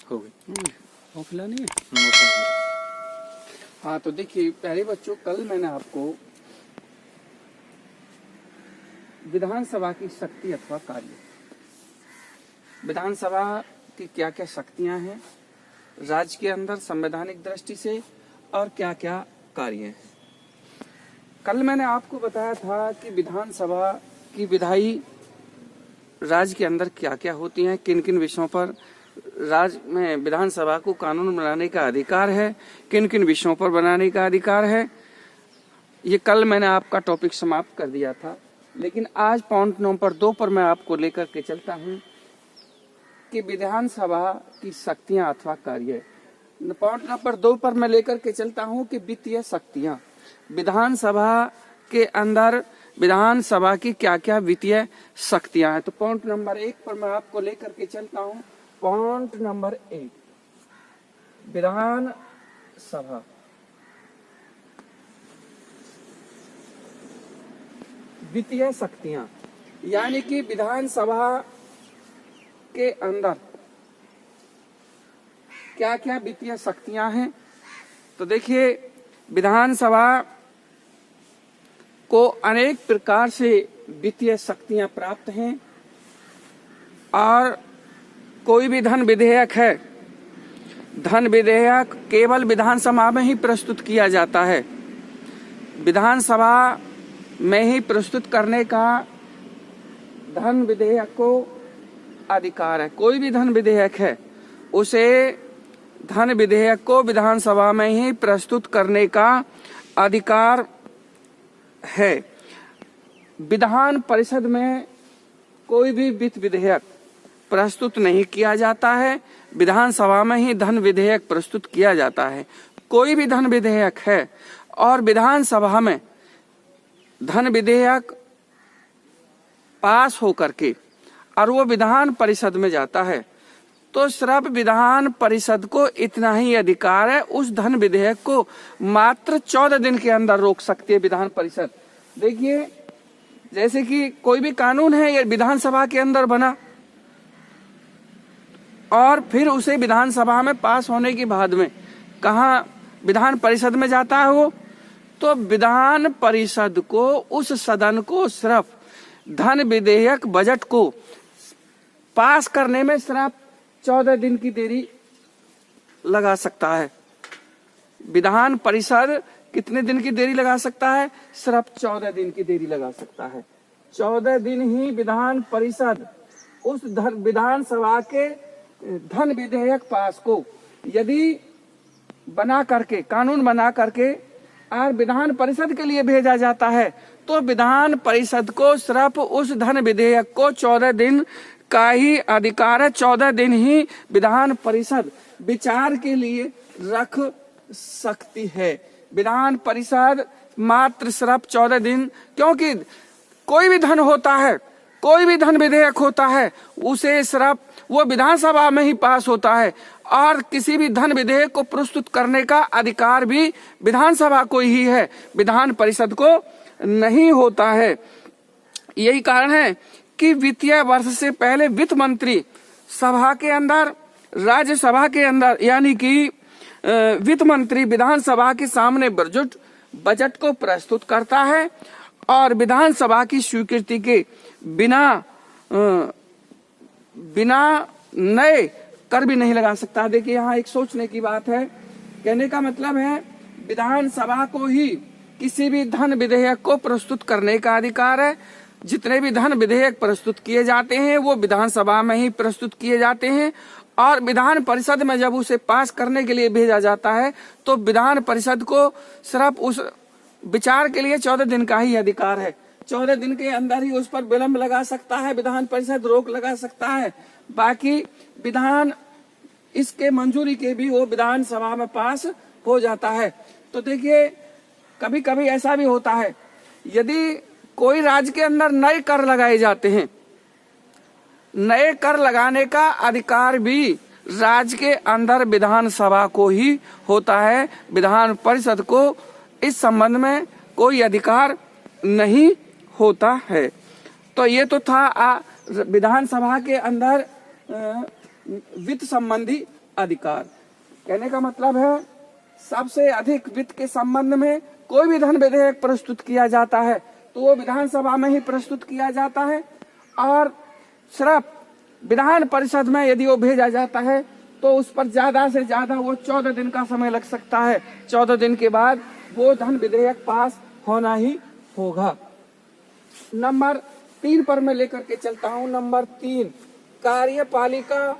हो गई। खोखला नहीं है। हाँ तो देखिए प्यारे बच्चों, कल मैंने आपको विधानसभा की शक्ति अथवा कार्य, विधानसभा की क्या क्या शक्तियां हैं राज्य के अंदर संवैधानिक दृष्टि से और क्या क्या कार्य हैं। कल मैंने आपको बताया था कि विधानसभा की विधायी राज्य के अंदर क्या क्या होती हैं, किन किन विषयों पर राज्य में विधानसभा को कानून बनाने का अधिकार है, किन किन विषयों पर बनाने का अधिकार है। ये कल मैंने आपका टॉपिक समाप्त कर दिया था, लेकिन आज पॉइंट नंबर 2 पर मैं आपको लेकर के चलता हूं कि विधानसभा की शक्तियां अथवा कार्य। पॉइंट नंबर 2 पर मैं लेकर के चलता हूं कि वित्तीय शक्तियां, विधानसभा के अंदर विधानसभा की क्या क्या वित्तीय शक्तियां हैं। तो पॉइंट नंबर 1 पर मैं आपको लेकर के चलता हूं। पॉइंट नंबर 1, विधानसभा वित्तीय शक्तियां, यानी कि विधानसभा के अंदर क्या क्या वित्तीय शक्तियां हैं। तो देखिए विधानसभा को अनेक प्रकार से वित्तीय शक्तियां प्राप्त हैं और कोई भी धन विधेयक है, धन विधेयक केवल विधानसभा में ही प्रस्तुत किया जाता है। विधानसभा में ही प्रस्तुत करने का धन विधेयक को अधिकार है। कोई भी धन विधेयक है उसे धन विधेयक को विधानसभा में ही प्रस्तुत करने का अधिकार है। विधान परिषद में कोई भी वित्त विधेयक प्रस्तुत नहीं किया जाता है, विधानसभा में ही धन विधेयक प्रस्तुत किया जाता है। कोई भी धन विधेयक है और विधानसभा में धन विधेयक पास होकर के और वो विधान परिषद में जाता है, तो सिर्फ विधान परिषद को इतना ही अधिकार है, उस धन विधेयक को मात्र 14 दिन के अंदर रोक सकती है विधान परिषद। देखिए जैसे कि कोई भी कानून है ये विधानसभा के अंदर बना और फिर उसे विधानसभा में पास होने के बाद में कहाँ विधान परिषद में जाता है वो, तो विधान परिषद को, उस सदन को सिर्फ धन विधेयक बजट को पास करने में सिर्फ 14 दिन की देरी लगा सकता है। विधान परिषद कितने दिन की देरी लगा सकता है? सिर्फ 14 दिन की देरी लगा सकता है। 14 दिन ही विधान परिषद उस विधानसभा के धन विधेयक पास को यदि बना करके, कानून बना करके और विधान परिषद के लिए भेजा जाता है, तो विधान परिषद को सिर्फ उस धन विधेयक को 14 दिन का ही अधिकार है। 14 दिन ही विधान परिषद विचार के लिए रख सकती है। विधान परिषद मात्र सिर्फ 14 दिन, क्योंकि कोई भी धन होता है, कोई भी धन विधेयक होता है, उसे सिर्फ वो विधानसभा में ही पास होता है और किसी भी धन विधेयक को प्रस्तुत करने का अधिकार भी विधानसभा को ही है, विधान परिषद को नहीं होता है। यही कारण है कि वित्तीय वर्ष से पहले वित्त मंत्री सभा के अंदर, राज्यसभा के अंदर, यानी कि वित्त मंत्री विधानसभा के सामने बजट को प्रस्तुत करता है और विधानसभा की स्वीकृति के बिना नए कर भी नहीं लगा सकता। देखिए यहाँ एक सोचने की बात है, कहने का मतलब है विधानसभा को ही किसी भी धन विधेयक को प्रस्तुत करने का अधिकार है। जितने भी धन विधेयक प्रस्तुत किए जाते हैं वो विधानसभा में ही प्रस्तुत किए जाते हैं और विधान परिषद में जब उसे पास करने के लिए भेजा जाता है तो विधान परिषद को सिर्फ उस विचार के लिए 14 दिन का ही अधिकार है। 14 दिन के अंदर ही उस पर विलंब लगा सकता है विधान परिषद, रोक लगा सकता है। बाकी विधान इसके मंजूरी के भी वो विधानसभा में पास हो जाता है। तो देखिए कभी कभी ऐसा भी होता है, यदि कोई राज्य के अंदर नए कर लगाए जाते हैं, नए कर लगाने का अधिकार भी राज्य के अंदर विधानसभा को ही होता है। विधान परिषद को इस संबंध में कोई अधिकार नहीं होता है। तो ये तो था विधानसभा के अंदर वित्त संबंधी अधिकार। कहने का मतलब है सबसे अधिक वित्त के संबंध में कोई भी धन विधेयक प्रस्तुत किया जाता है तो वो विधानसभा में ही प्रस्तुत किया जाता है, और सिर्फ विधान परिषद में यदि वो भेजा जाता है तो उस पर ज्यादा से ज्यादा वो 14 दिन का समय लग सकता है। 14 दिन के बाद वो धन विधेयक पास होना ही होगा। नंबर 3 पर मैं लेकर के चलता हूं। नंबर 3, कार्यपालिका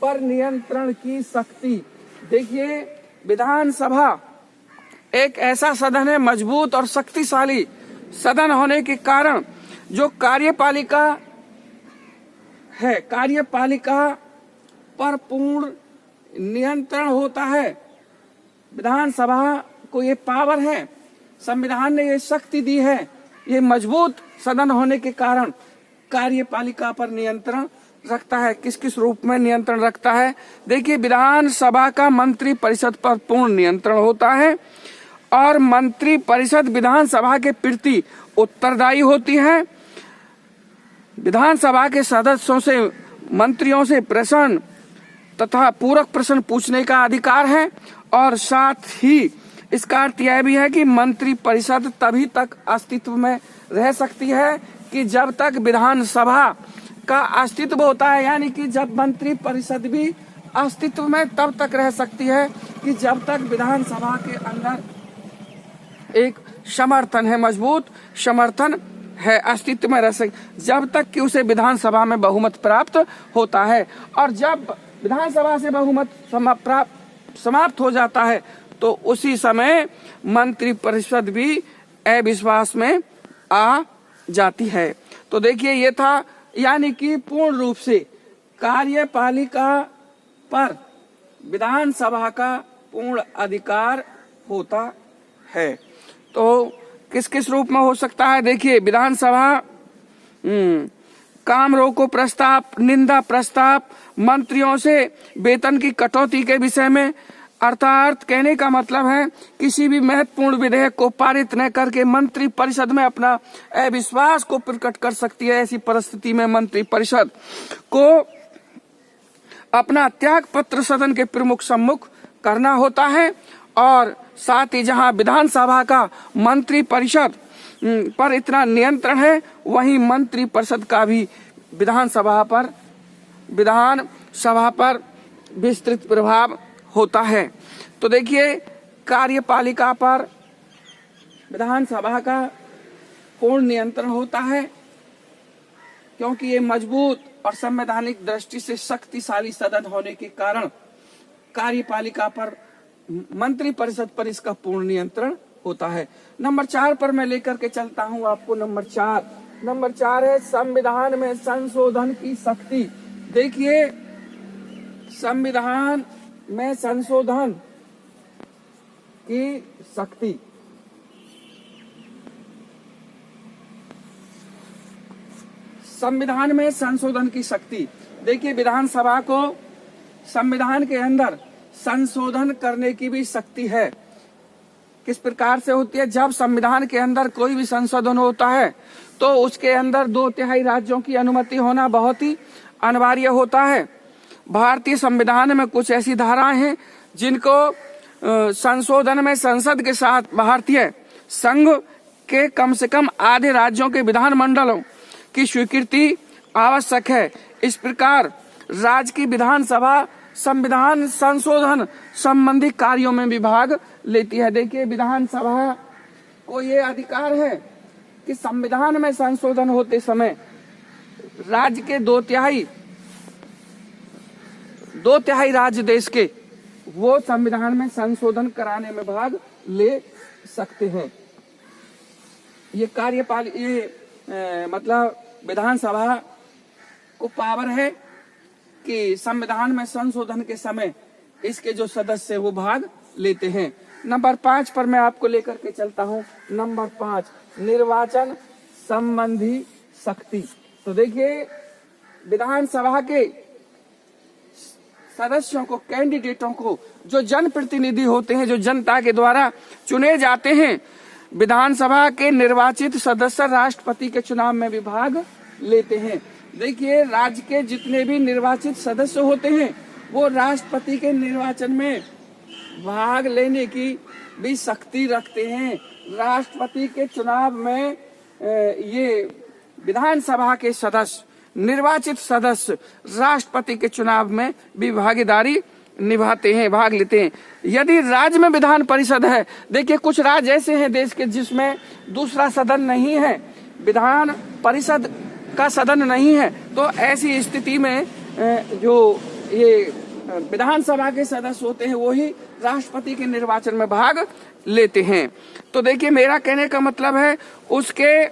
पर नियंत्रण की शक्ति। देखिए, विधानसभा एक ऐसा सदन है, मजबूत और शक्तिशाली सदन होने के कारण जो कार्यपालिका है, कार्यपालिका पर पूर्ण नियंत्रण होता है। विधानसभा को ये पावर है, संविधान ने ये शक्ति दी है। ये मजबूत सदन होने के कारण कार्यपालिका पर नियंत्रण रखता है। किस किस रूप में नियंत्रण रखता है? देखिए, विधानसभा का मंत्री परिषद पर पूर्ण नियंत्रण होता है और मंत्री परिषद विधानसभा के प्रति उत्तरदायी होती है। विधानसभा के सदस्यों से, मंत्रियों से प्रश्न तथा पूरक प्रश्न पूछने का अधिकार है, और साथ ही इसका अर्थ यह भी है कि मंत्री परिषद तभी तक अस्तित्व में रह सकती है कि जब तक विधानसभा का अस्तित्व होता है, यानी कि जब मंत्री परिषद भी अस्तित्व में तब तक रह सकती है कि जब तक विधानसभा के अंदर एक समर्थन है, मजबूत समर्थन है, अस्तित्व में रह सके, जब तक कि उसे विधानसभा में बहुमत प्राप्त होता है। और जब विधानसभा से बहुमत समाप्त हो जाता है तो उसी समय मंत्री परिषद भी अविश्वास में आ जाती है। तो देखिए, ये था, यानी कि पूर्ण रूप से कार्यपालिका पर विधानसभा का पूर्ण अधिकार होता है। तो किस किस रूप में हो सकता है? देखिए, विधानसभा काम रोको प्रस्ताव, निंदा प्रस्ताव, मंत्रियों से वेतन की कटौती के विषय में, अर्थात कहने का मतलब है किसी भी महत्वपूर्ण विधेयक को पारित न करके मंत्री परिषद में अपना अविश्वास को प्रकट कर सकती है। ऐसी परिस्थिति में मंत्री परिषद को अपना त्याग पत्र सदन के प्रमुख सम्मुख करना होता है, और साथ ही जहां विधानसभा का मंत्री परिषद पर इतना नियंत्रण है, वहीं मंत्री परिषद का भी विधानसभा पर विस्तृत प्रभाव होता है। तो देखिए, कार्यपालिका पर विधानसभा का पूर्ण नियंत्रण होता है, क्योंकि ये मजबूत और संवैधानिक दृष्टि से शक्तिशाली सदन होने के कारण कार्यपालिका पर, मंत्री परिषद पर इसका पूर्ण नियंत्रण होता है। नंबर 4 पर मैं लेकर के चलता हूं आपको। नंबर 4 है संविधान में संशोधन की शक्ति। देखिए, संविधान में संशोधन की शक्ति। संविधान में संशोधन की शक्ति। देखिए, विधानसभा को संविधान के अंदर संशोधन करने की भी शक्ति है। किस प्रकार से होती है? जब संविधान के अंदर कोई भी संशोधन होता है तो उसके अंदर 2/3 राज्यों की अनुमति होना बहुत ही अनिवार्य होता है। भारतीय संविधान में कुछ ऐसी धाराएं हैं जिनको संशोधन में संसद के साथ भारतीय संघ के कम से कम आधे राज्यों के विधानमंडलों की स्वीकृति आवश्यक है। इस प्रकार राज्य की विधानसभा संविधान संशोधन संबंधी कार्यों में भी भाग लेती है। देखिए, विधानसभा को ये अधिकार है कि संविधान में संशोधन होते समय राज्य के 2/3 राज्य देश के वो संविधान में संशोधन कराने में भाग ले सकते हैं। ये मतलब विधानसभा को पावर है कि संविधान में संशोधन के समय इसके जो सदस्य वो भाग लेते हैं। नंबर 5 पर मैं आपको लेकर के चलता हूं। नंबर 5, निर्वाचन संबंधी शक्ति। तो देखिए, विधानसभा के सदस्यों को, कैंडिडेटों को, जो जनप्रतिनिधि होते हैं, जो जनता के द्वारा चुने जाते हैं, विधानसभा के निर्वाचित सदस्य राष्ट्रपति के चुनाव में भी भाग लेते हैं। देखिए, राज्य के जितने भी निर्वाचित सदस्य होते हैं वो राष्ट्रपति के निर्वाचन में भाग लेने की भी शक्ति रखते हैं। राष्ट्रपति के चुनाव में ये विधानसभा के सदस्य, निर्वाचित सदस्य राष्ट्रपति के चुनाव में भी भागीदारी निभाते हैं, भाग लेते हैं। यदि राज्य में विधान परिषद है, देखिए कुछ राज्य ऐसे हैं देश के जिसमें दूसरा सदन नहीं है, विधान परिषद का सदन नहीं है, तो ऐसी स्थिति में जो ये विधानसभा के सदस्य होते हैं वही राष्ट्रपति के निर्वाचन में भाग लेते हैं। तो देखिए मेरा कहने का मतलब है उसके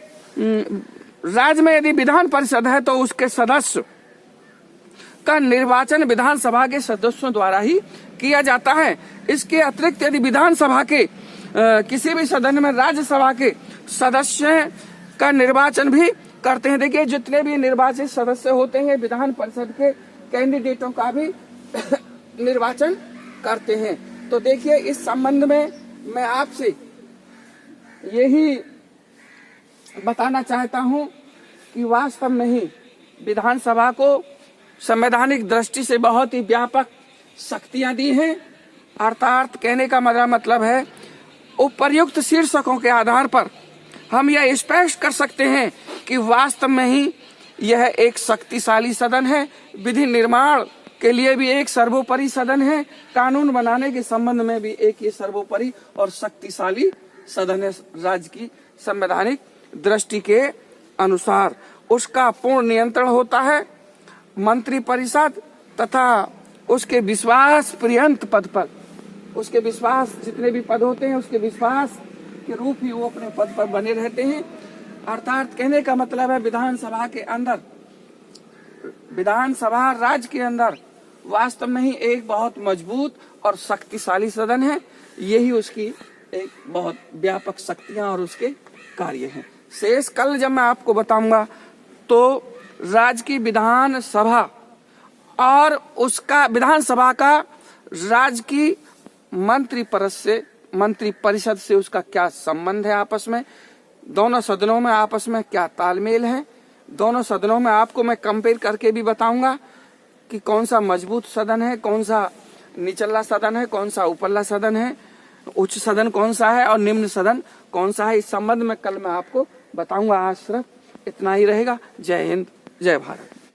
राज्य में यदि विधान परिषद है तो उसके सदस्य का निर्वाचन विधानसभा के सदस्यों द्वारा ही किया जाता है। इसके अतिरिक्त यदि विधानसभा के किसी भी सदन में राज्यसभा के सदस्य का निर्वाचन भी करते हैं। देखिए जितने भी निर्वाचित सदस्य होते हैं विधान परिषद के कैंडिडेटों का भी निर्वाचन करते हैं। तो देखिए इस संबंध में मैं आपसे यही बताना चाहता हूं कि वास्तव में ही विधानसभा को संवैधानिक दृष्टि से बहुत ही व्यापक शक्तियां दी हैं। अर्थात कहने का मतलब है उपर्युक्त शीर्षकों के आधार पर हम यह स्पष्ट कर सकते हैं कि वास्तव में ही यह एक शक्तिशाली सदन है। विधि निर्माण के लिए भी एक सर्वोपरि सदन है, कानून बनाने के संबंध में भी एक ये सर्वोपरि और शक्तिशाली सदन है। राज्य की संवैधानिक दृष्टि के अनुसार उसका पूर्ण नियंत्रण होता है मंत्रिपरिषद तथा उसके विश्वास पर्यंत पद पर, उसके विश्वास जितने भी पद होते हैं उसके विश्वास के रूप ही वो अपने पद पर बने रहते हैं। अर्थात कहने का मतलब है विधानसभा के अंदर, विधानसभा राज्य के अंदर वास्तव में ही एक बहुत मजबूत और शक्तिशाली सदन है। यही उसकी एक बहुत व्यापक शक्तियां और उसके कार्य हैं। शेष कल जब मैं आपको बताऊंगा तो राज्य की विधानसभा और उसका विधानसभा का राज्य की मंत्रिपरिषद से उसका क्या संबंध है, आपस में दोनों सदनों में आपस में क्या तालमेल है। दोनों सदनों में आपको मैं कंपेयर करके भी बताऊंगा कि कौन सा मजबूत सदन है, कौन सा निचला सदन है, कौन सा ऊपरला सदन है, उच्च सदन कौन सा है और निम्न सदन कौन सा है। इस संबंध में कल मैं आपको बताऊंगा। आज सिर्फ इतना ही रहेगा। जय हिंद, जय भारत।